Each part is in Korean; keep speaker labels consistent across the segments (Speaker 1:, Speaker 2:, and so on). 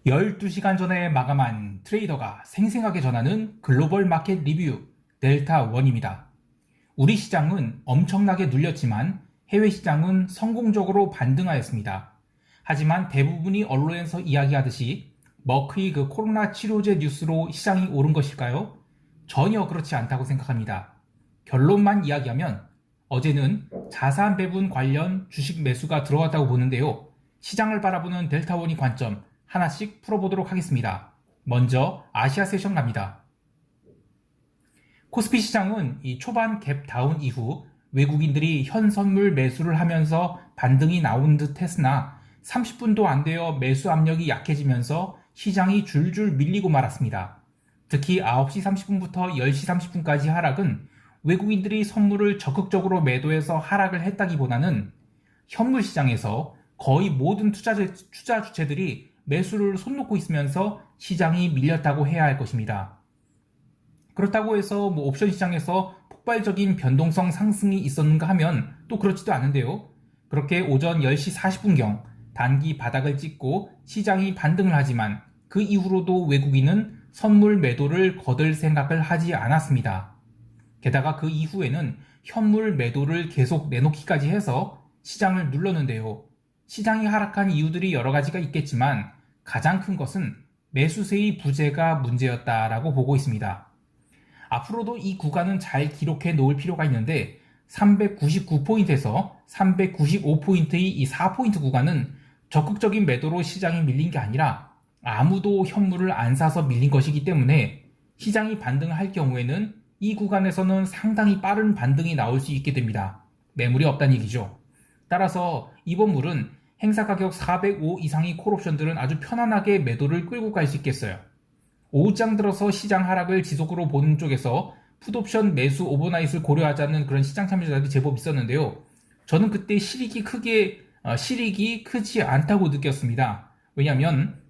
Speaker 1: 12시간 전에 마감한 트레이더가 생생하게 전하는 글로벌 마켓 리뷰 델타1입니다. 우리 시장은 엄청나게 눌렸지만 해외 시장은 성공적으로 반등하였습니다. 하지만 대부분이 언론에서 이야기하듯이 머크의 코로나 치료제 뉴스로 시장이 오른 것일까요? 전혀 그렇지 않다고 생각합니다. 결론만 이야기하면 어제는 자산 배분 관련 주식 매수가 들어왔다고 보는데요. 시장을 바라보는 델타1의 관점 하나씩 풀어보도록 하겠습니다. 먼저 아시아 세션 갑니다. 코스피 시장은 이 초반 갭 다운 이후 외국인들이 현 선물 매수를 하면서 반등이 나온 듯 했으나 30분도 안 되어 매수 압력이 약해지면서 시장이 줄줄 밀리고 말았습니다. 특히 9시 30분부터 10시 30분까지 하락은 외국인들이 선물을 적극적으로 매도해서 하락을 했다기보다는 현물 시장에서 거의 모든 투자 주체들이 매수를 손 놓고 있으면서 시장이 밀렸다고 해야 할 것입니다. 그렇다고 해서 옵션 시장에서 폭발적인 변동성 상승이 있었는가 하면 또 그렇지도 않은데요. 그렇게 오전 10시 40분경 단기 바닥을 찍고 시장이 반등을 하지만 그 이후로도 외국인은 선물 매도를 거둘 생각을 하지 않았습니다. 게다가 그 이후에는 현물 매도를 계속 내놓기까지 해서 시장을 눌렀는데요. 시장이 하락한 이유들이 여러 가지가 있겠지만 가장 큰 것은 매수세의 부재가 문제였다라고 보고 있습니다. 앞으로도 이 구간은 잘 기록해 놓을 필요가 있는데 399포인트에서 395포인트의 이 4포인트 구간은 적극적인 매도로 시장이 밀린 게 아니라 아무도 현물을 안 사서 밀린 것이기 때문에 시장이 반등을 할 경우에는 이 구간에서는 상당히 빠른 반등이 나올 수 있게 됩니다. 매물이 없다는 얘기죠. 따라서 이번 물은 행사 가격 405 이상의 콜옵션들은 아주 편안하게 매도를 끌고 갈 수 있겠어요. 오후장 들어서 시장 하락을 지속으로 보는 쪽에서 풋옵션 매수 오버나잇을 고려하지 않는 그런 시장 참여자들이 제법 있었는데요. 저는 그때 실익이 크지 않다고 느꼈습니다. 왜냐하면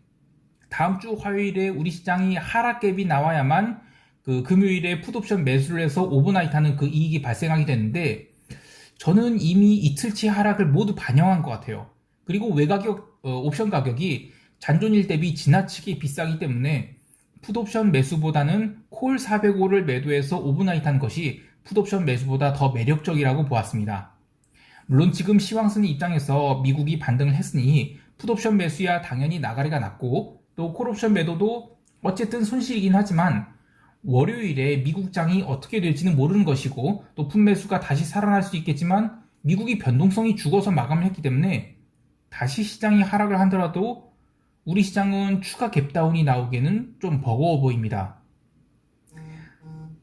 Speaker 1: 다음 주 화요일에 우리 시장이 하락갭이 나와야만 금요일에 풋옵션 매수를 해서 오버나잇 하는 그 이익이 발생하게 되는데 저는 이미 이틀치 하락을 모두 반영한 것 같아요. 그리고 외가격 옵션 가격이 잔존일 대비 지나치게 비싸기 때문에 풋옵션 매수보다는 콜 405를 매도해서 오버나잇 한 것이 풋옵션 매수보다 더 매력적이라고 보았습니다. 물론 지금 시황순위 입장에서 미국이 반등을 했으니 풋옵션 매수야 당연히 나가리가 났고 또 콜옵션 매도도 어쨌든 손실이긴 하지만 월요일에 미국장이 어떻게 될지는 모르는 것이고 또 풋매수가 다시 살아날 수 있겠지만 미국이 변동성이 죽어서 마감을 했기 때문에 다시 시장이 하락을 하더라도 우리 시장은 추가 갭다운이 나오기에는 좀 버거워 보입니다.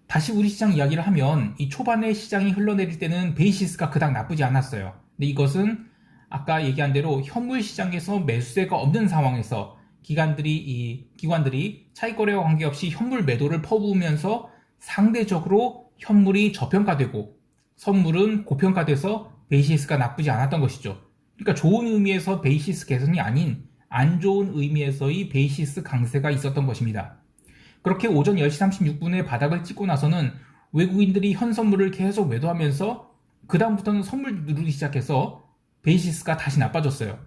Speaker 1: 다시 우리 시장 이야기를 하면 이 초반에 시장이 흘러내릴 때는 베이시스가 그닥 나쁘지 않았어요. 근데 이것은 아까 얘기한 대로 현물 시장에서 매수세가 없는 상황에서 기관들이 차익거래와 관계없이 현물 매도를 퍼부으면서 상대적으로 현물이 저평가되고 선물은 고평가돼서 베이시스가 나쁘지 않았던 것이죠. 그러니까 좋은 의미에서 베이시스 개선이 아닌 안 좋은 의미에서의 베이시스 강세가 있었던 것입니다. 그렇게 오전 10시 36분에 바닥을 찍고 나서는 외국인들이 현 선물을 계속 매도하면서 그 다음부터는 선물 누르기 시작해서 베이시스가 다시 나빠졌어요.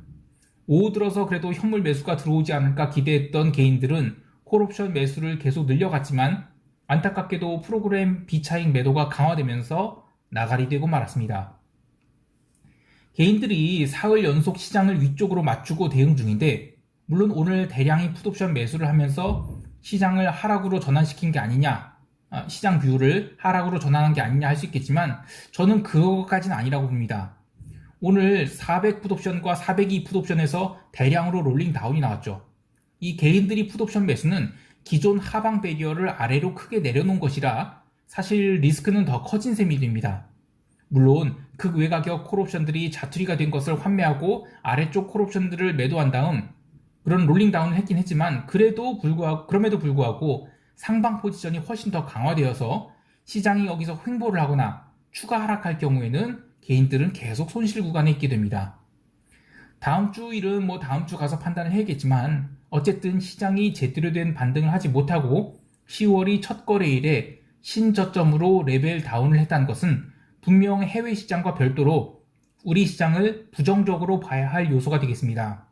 Speaker 1: 오후 들어서 그래도 현물 매수가 들어오지 않을까 기대했던 개인들은 콜옵션 매수를 계속 늘려갔지만 안타깝게도 프로그램 비차익 매도가 강화되면서 나가리 되고 말았습니다. 개인들이 사흘 연속 시장을 위쪽으로 맞추고 대응 중인데 물론 오늘 대량의 풋옵션 매수를 하면서 시장을 하락으로 전환시킨 게 아니냐, 시장 뷰를 하락으로 전환한 게 아니냐 할 수 있겠지만 저는 그거까지는 아니라고 봅니다. 오늘 400 풋옵션과 402 풋옵션에서 대량으로 롤링 다운이 나왔죠. 이 개인들이 풋옵션 매수는 기존 하방 배리어를 아래로 크게 내려놓은 것이라 사실 리스크는 더 커진 셈이 됩니다. 물론 극외가격 콜옵션들이 자투리가 된 것을 환매하고 아래쪽 콜옵션들을 매도한 다음 그런 롤링 다운을 했긴 했지만 그럼에도 불구하고 상방 포지션이 훨씬 더 강화되어서 시장이 여기서 횡보를 하거나 추가 하락할 경우에는 개인들은 계속 손실 구간에 있게 됩니다. 다음 주일은 다음 주 가서 판단을 해야겠지만 어쨌든 시장이 제대로 된 반등을 하지 못하고 10월이 첫 거래일에 신저점으로 레벨 다운을 했다는 것은 분명 해외 시장과 별도로 우리 시장을 부정적으로 봐야 할 요소가 되겠습니다.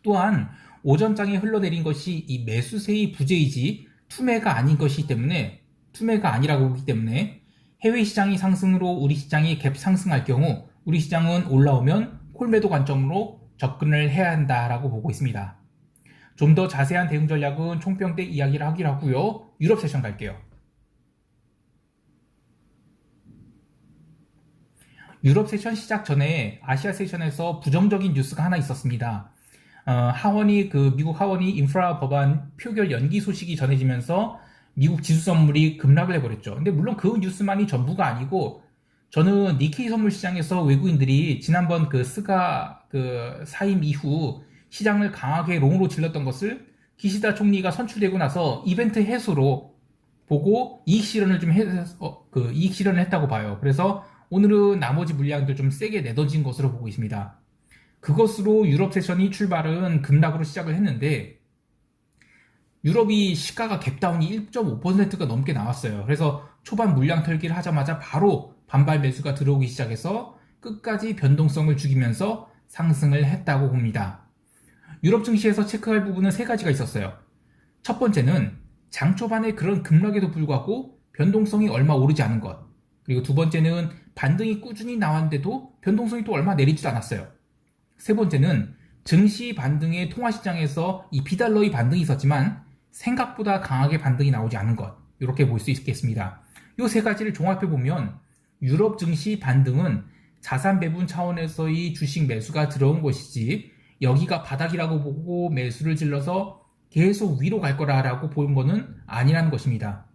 Speaker 1: 또한 오전장에 흘러내린 것이 이 매수세의 부재이지 투매가 아니라고 보기 때문에 해외 시장이 상승으로 우리 시장이 갭 상승할 경우 우리 시장은 올라오면 콜매도 관점으로 접근을 해야 한다라고 보고 있습니다. 좀 더 자세한 대응 전략은 총평 때 이야기를 하기로 하고요. 유럽 세션 갈게요. 유럽 세션 시작 전에 아시아 세션에서 부정적인 뉴스가 하나 있었습니다. 미국 하원이 인프라 법안 표결 연기 소식이 전해지면서 미국 지수 선물이 급락을 해버렸죠. 근데 물론 그 뉴스만이 전부가 아니고 저는 니케이 선물 시장에서 외국인들이 지난번 그 스가 사임 이후 시장을 강하게 롱으로 질렀던 것을 기시다 총리가 선출되고 나서 이벤트 해소로 보고 이익 실현을 했다고 봐요. 그래서 오늘은 나머지 물량들 좀 세게 내던진 것으로 보고 있습니다. 그것으로 유럽 세션이 출발은 급락으로 시작을 했는데 유럽이 시가가 갭다운이 1.5%가 넘게 나왔어요. 그래서 초반 물량 털기를 하자마자 바로 반발 매수가 들어오기 시작해서 끝까지 변동성을 죽이면서 상승을 했다고 봅니다. 유럽 증시에서 체크할 부분은 세 가지가 있었어요. 첫 번째는 장 초반에 그런 급락에도 불구하고 변동성이 얼마 오르지 않은 것. 그리고 두 번째는 반등이 꾸준히 나왔는데도 변동성이 또 얼마 내리지도 않았어요. 세 번째는 증시 반등의 통화시장에서 이 비달러의 반등이 있었지만 생각보다 강하게 반등이 나오지 않은 것. 이렇게 볼 수 있겠습니다. 이 세 가지를 종합해보면 유럽 증시 반등은 자산 배분 차원에서의 주식 매수가 들어온 것이지 여기가 바닥이라고 보고 매수를 질러서 계속 위로 갈 거라고 보는 것은 아니라는 것입니다.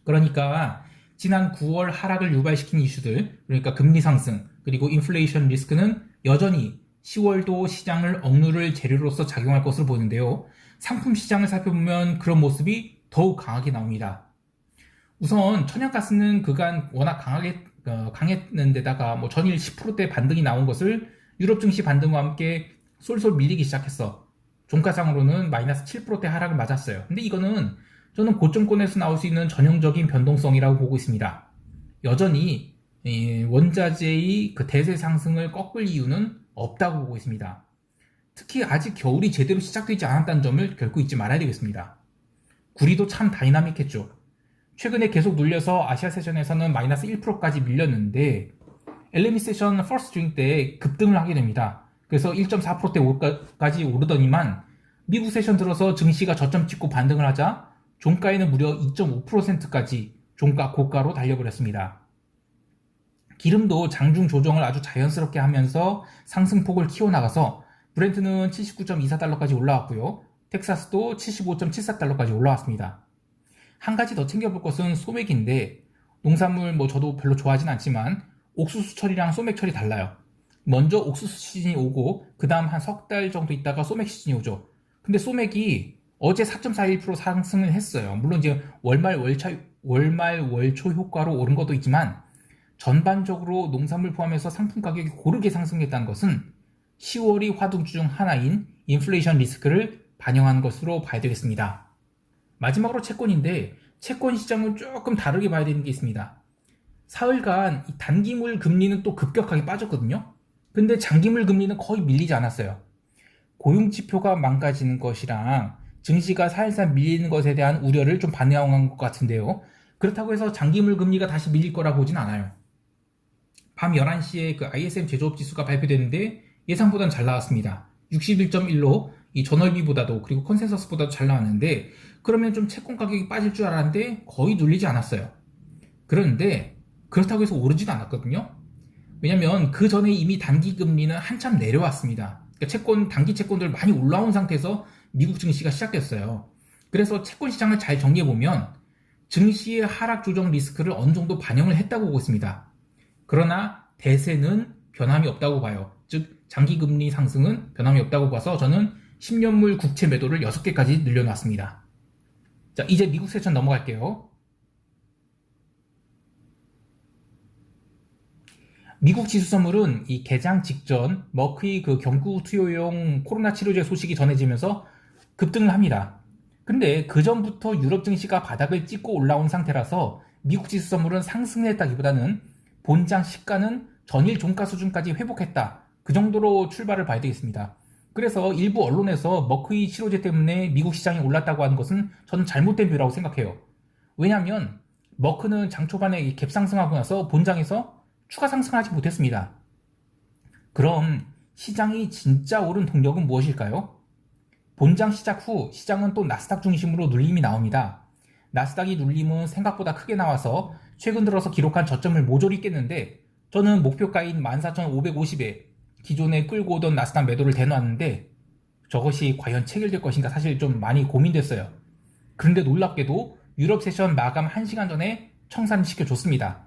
Speaker 1: 그러니까 지난 9월 하락을 유발시킨 이슈들, 그러니까 금리 상승, 그리고 인플레이션 리스크는 여전히 10월도 시장을 억누를 재료로서 작용할 것으로 보이는데요. 상품 시장을 살펴보면 그런 모습이 더욱 강하게 나옵니다. 우선 천연가스는 그간 워낙 강했는데다가 전일 10%대 반등이 나온 것을 유럽 증시 반등과 함께 쏠쏠 밀리기 시작했어. 종가상으로는 마이너스 7%대 하락을 맞았어요. 근데 이거는 저는 고점권에서 나올 수 있는 전형적인 변동성이라고 보고 있습니다. 여전히 원자재의 그 대세 상승을 꺾을 이유는 없다고 보고 있습니다. 특히 아직 겨울이 제대로 시작되지 않았다는 점을 결코 잊지 말아야 되겠습니다. 구리도 참 다이나믹했죠. 최근에 계속 눌려서 아시아 세션에서는 마이너스 1%까지 밀렸는데 LME 세션 퍼스트 드링 때 급등을 하게 됩니다. 그래서 1.4%대까지 오르더니만 미국 세션 들어서 증시가 저점 찍고 반등을 하자 종가에는 무려 2.5%까지 종가 고가로 달려버렸습니다. 기름도 장중 조정을 아주 자연스럽게 하면서 상승폭을 키워나가서 브렌트는 79.24달러까지 올라왔고요. 텍사스도 75.74달러까지 올라왔습니다. 한 가지 더 챙겨볼 것은 소맥인데 농산물 저도 별로 좋아하진 않지만 옥수수철이랑 소맥철이 달라요. 먼저 옥수수 시즌이 오고 그 다음 한 석 달 정도 있다가 소맥 시즌이 오죠. 근데 소맥이 어제 4.41% 상승을 했어요. 물론 이제 월말 월초 효과로 오른 것도 있지만 전반적으로 농산물 포함해서 상품 가격이 고르게 상승했다는 것은 10월이 화두주 중 하나인 인플레이션 리스크를 반영하는 것으로 봐야 되겠습니다. 마지막으로 채권인데 채권 시장은 조금 다르게 봐야 되는 게 있습니다. 사흘간 단기물 금리는 또 급격하게 빠졌거든요. 근데 장기물 금리는 거의 밀리지 않았어요. 고용지표가 망가지는 것이랑 증시가 살살 밀리는 것에 대한 우려를 좀 반영한 것 같은데요. 그렇다고 해서 장기물 금리가 다시 밀릴 거라 보진 않아요. 밤 11시에 그 ISM 제조업 지수가 발표됐는데 예상보다는 잘 나왔습니다. 61.1로 이 저널비보다도 그리고 컨센서스보다도 잘 나왔는데 그러면 좀 채권 가격이 빠질 줄 알았는데 거의 눌리지 않았어요. 그런데 그렇다고 해서 오르지도 않았거든요. 왜냐면 그 전에 이미 단기 금리는 한참 내려왔습니다. 그러니까 단기 채권들 많이 올라온 상태에서 미국 증시가 시작됐어요. 그래서 채권 시장을 잘 정리해보면 증시의 하락 조정 리스크를 어느 정도 반영을 했다고 보고 있습니다. 그러나 대세는 변함이 없다고 봐요. 즉 장기 금리 상승은 변함이 없다고 봐서 저는 10년물 국채 매도를 6개까지 늘려놨습니다. 자, 이제 미국 세션 넘어갈게요. 미국 지수 선물은 이 개장 직전 머크의 그 경구 투여용 코로나 치료제 소식이 전해지면서 급등을 합니다. 근데 그 전부터 유럽 증시가 바닥을 찍고 올라온 상태라서 미국 지수 선물은 상승을 했다기보다는 본장 시가는 전일 종가 수준까지 회복했다. 그 정도로 출발을 봐야 되겠습니다. 그래서 일부 언론에서 머크위 치료제 때문에 미국 시장이 올랐다고 하는 것은 저는 잘못된 뷰라고 생각해요. 왜냐하면 머크는 장 초반에 갭 상승하고 나서 본장에서 추가 상승하지 못했습니다. 그럼 시장이 진짜 오른 동력은 무엇일까요? 본장 시작 후 시장은 또 나스닥 중심으로 눌림이 나옵니다. 나스닥이 눌림은 생각보다 크게 나와서 최근 들어서 기록한 저점을 모조리 깼는데 저는 목표가인 14,550에 기존에 끌고 오던 나스닥 매도를 대놓았는데 저것이 과연 체결될 것인가 사실 좀 많이 고민됐어요. 그런데 놀랍게도 유럽 세션 마감 1시간 전에 청산을 시켜줬습니다.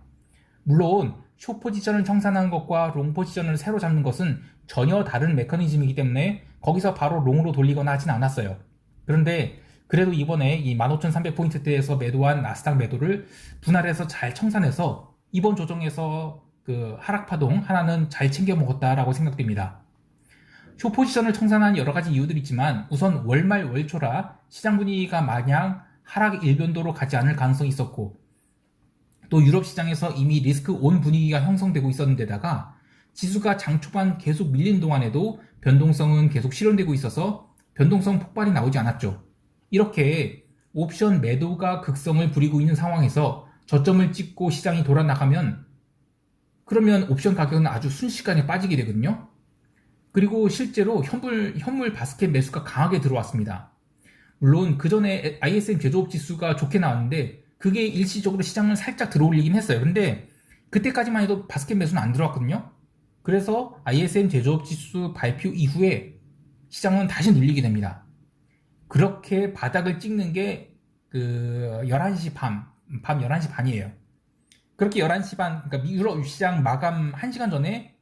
Speaker 1: 물론 숏 포지션을 청산하는 것과 롱 포지션을 새로 잡는 것은 전혀 다른 메커니즘이기 때문에 거기서 바로 롱으로 돌리거나 하진 않았어요. 그런데 그래도 이번에 이 15,300포인트대에서 매도한 나스닥 매도를 분할해서 잘 청산해서 이번 조정에서 그 하락 파동 하나는 잘 챙겨 먹었다라고 생각됩니다. 숏 포지션을 청산한 여러 가지 이유들이 있지만 우선 월말 월초라 시장 분위기가 마냥 하락 일변도로 가지 않을 가능성이 있었고 또 유럽 시장에서 이미 리스크 온 분위기가 형성되고 있었는데다가 지수가 장 초반 계속 밀린 동안에도 변동성은 계속 실현되고 있어서 변동성 폭발이 나오지 않았죠. 이렇게 옵션 매도가 극성을 부리고 있는 상황에서 저점을 찍고 시장이 돌아나가면 그러면 옵션 가격은 아주 순식간에 빠지게 되거든요. 그리고 실제로 현물 바스켓 매수가 강하게 들어왔습니다. 물론 그 전에 ISM 제조업 지수가 좋게 나왔는데 그게 일시적으로 시장을 살짝 들어올리긴 했어요. 근데 그때까지만 해도 바스켓 매수는 안 들어왔거든요. 그래서 ISM 제조업 지수 발표 이후에 시장은 다시 눌리게 됩니다. 그렇게 바닥을 찍는 게 그 11시 밤 11시 반이에요. 그렇게 11시 반, 그러니까 유럽 시장 마감 1시간 전에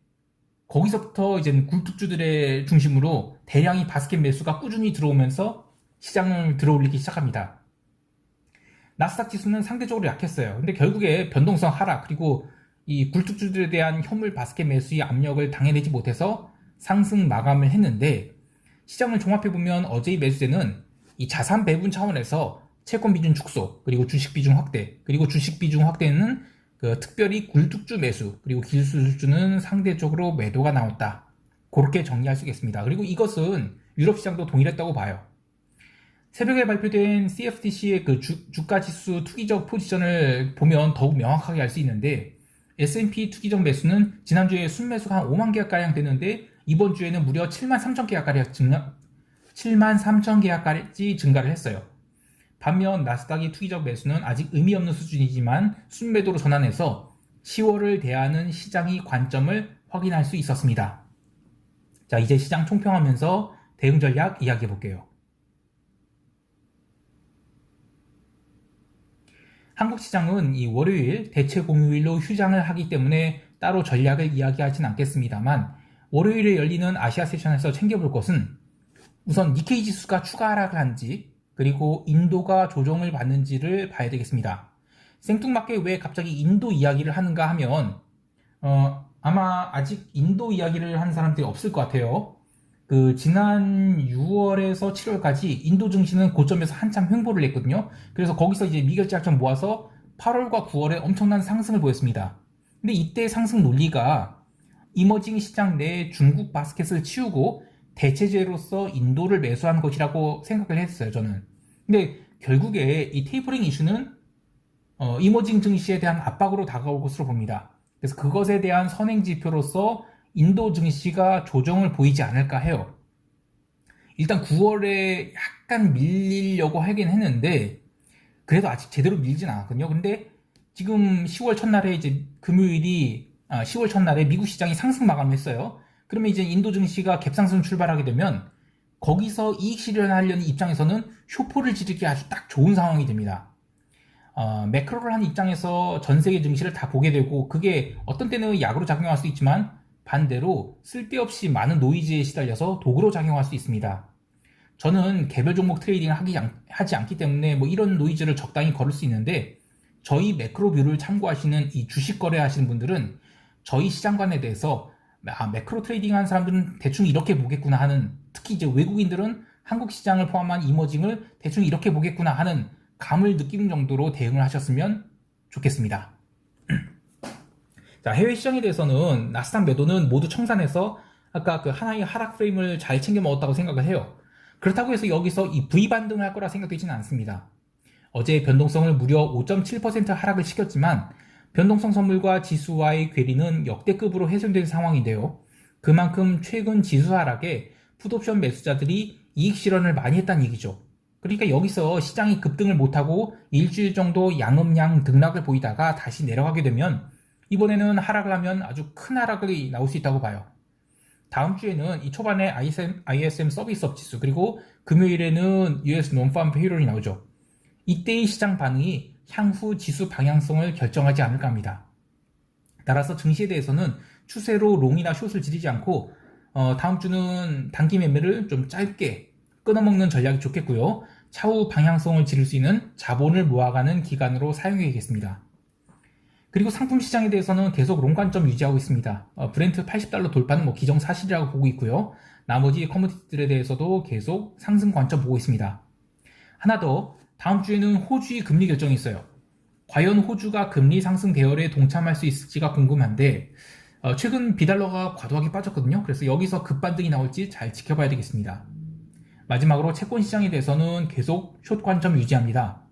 Speaker 1: 거기서부터 이제 굴뚝주들의 중심으로 대량의 바스켓 매수가 꾸준히 들어오면서 시장을 들어올리기 시작합니다. 나스닥 지수는 상대적으로 약했어요. 근데 결국에 변동성 하락 그리고 이 굴뚝주들에 대한 현물 바스켓 매수의 압력을 당해내지 못해서 상승 마감을 했는데 시장을 종합해보면 어제의 매수세는 이 자산 배분 차원에서 채권 비중 축소 그리고 주식 비중 확대 그리고 주식 비중 확대는 그 특별히 굴뚝주 매수 그리고 기술주는 상대적으로 매도가 나왔다. 그렇게 정리할 수 있겠습니다. 그리고 이것은 유럽 시장도 동일했다고 봐요. 새벽에 발표된 CFTC의 그 주가 지수 투기적 포지션을 보면 더욱 명확하게 알 수 있는데 S&P 투기적 매수는 지난주에 순매수가 한 5만 계약가량 됐는데 이번 주에는 무려 7만 3천 계약까지 증가를 했어요. 반면 나스닥의 투기적 매수는 아직 의미 없는 수준이지만 순매도로 전환해서 10월을 대하는 시장의 관점을 확인할 수 있었습니다. 자, 이제 시장 총평하면서 대응 전략 이야기해 볼게요. 한국 시장은 이 월요일 대체 공휴일로 휴장을 하기 때문에 따로 전략을 이야기하진 않겠습니다만 월요일에 열리는 아시아 세션에서 챙겨볼 것은 우선 니케이 지수가 추가 하락을 한지 그리고 인도가 조정을 받는지를 봐야 되겠습니다. 생뚱맞게 왜 갑자기 인도 이야기를 하는가 하면 아마 아직 인도 이야기를 하는 사람들이 없을 것 같아요. 그 지난 6월에서 7월까지 인도 증시는 고점에서 한참 횡보를 했거든요. 그래서 거기서 이제 미결제약점 모아서 8월과 9월에 엄청난 상승을 보였습니다. 근데 이때 상승 논리가 이머징 시장 내 중국 바스켓을 치우고 대체제로서 인도를 매수한 것이라고 생각을 했어요, 저는. 근데 결국에 이 테이퍼링 이슈는 이머징 증시에 대한 압박으로 다가올 것으로 봅니다. 그래서 그것에 대한 선행 지표로서 인도 증시가 조정을 보이지 않을까 해요. 일단 9월에 약간 밀리려고 하긴 했는데 그래도 아직 제대로 밀진 않았거든요. 근데 지금 10월 첫날에 이제 금요일이 10월 첫날에 미국 시장이 상승 마감을 했어요. 그러면 이제 인도 증시가 갭상승 출발하게 되면 거기서 이익 실현하려는 입장에서는 쇼포를 지르기 아주 딱 좋은 상황이 됩니다. 매크로를 한 입장에서 전 세계 증시를 다 보게 되고 그게 어떤 때는 약으로 작용할 수 있지만 반대로 쓸데없이 많은 노이즈에 시달려서 도구로 작용할 수 있습니다. 저는 개별 종목 트레이딩을 하지 않기 때문에 뭐 이런 노이즈를 적당히 걸을 수 있는데 저희 매크로 뷰를 참고하시는 이 주식 거래하시는 분들은 저희 시장관에 대해서 매크로 트레이딩 하는 사람들은 대충 이렇게 보겠구나 하는 특히 이제 외국인들은 한국 시장을 포함한 이머징을 대충 이렇게 보겠구나 하는 감을 느끼는 정도로 대응을 하셨으면 좋겠습니다. 자, 해외 시장에 대해서는 나스닥 매도는 모두 청산해서 아까 그 하나의 하락 프레임을 잘 챙겨 먹었다고 생각을 해요. 그렇다고 해서 여기서 이 V 반등을 할 거라 생각되지는 않습니다. 어제 변동성을 무려 5.7% 하락을 시켰지만 변동성 선물과 지수와의 괴리는 역대급으로 훼손된 상황인데요. 그만큼 최근 지수 하락에 풋옵션 매수자들이 이익 실현을 많이 했다는 얘기죠. 그러니까 여기서 시장이 급등을 못하고 일주일 정도 양음양 등락을 보이다가 다시 내려가게 되면 이번에는 하락을 하면 아주 큰 하락이 나올 수 있다고 봐요. 다음 주에는 이 초반에 ISM 서비스업 지수 그리고 금요일에는 US 논팜 페이롤이 나오죠. 이때의 시장 반응이 향후 지수 방향성을 결정하지 않을까 합니다. 따라서 증시에 대해서는 추세로 롱이나 숏을 지르지 않고 다음 주는 단기 매매를 좀 짧게 끊어먹는 전략이 좋겠고요. 차후 방향성을 지를 수 있는 자본을 모아가는 기간으로 사용해야겠습니다. 그리고 상품 시장에 대해서는 계속 롱 관점 유지하고 있습니다. 브렌트 80달러 돌파는 기정사실이라고 보고 있고요. 나머지 커머디티들에 대해서도 계속 상승 관점 보고 있습니다. 하나 더, 다음 주에는 호주의 금리 결정이 있어요. 과연 호주가 금리 상승 대열에 동참할 수 있을지가 궁금한데 최근 비달러가 과도하게 빠졌거든요. 그래서 여기서 급반등이 나올지 잘 지켜봐야 되겠습니다. 마지막으로 채권 시장에 대해서는 계속 숏 관점 유지합니다.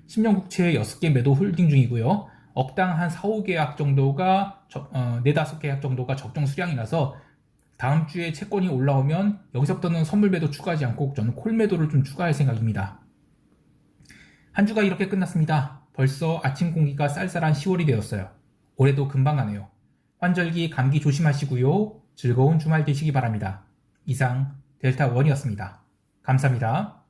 Speaker 1: 10년 국채 6개 매도 홀딩 중이고요. 억당 한 4, 5계약 정도가 4, 5계약 정도가 적정 수량이라서 다음 주에 채권이 올라오면 여기서부터는 선물 매도 추가하지 않고 저는 콜 매도를 좀 추가할 생각입니다. 한 주가 이렇게 끝났습니다. 벌써 아침 공기가 쌀쌀한 10월이 되었어요. 올해도 금방 가네요. 환절기 감기 조심하시고요. 즐거운 주말 되시기 바랍니다. 이상 델타원이었습니다. 감사합니다.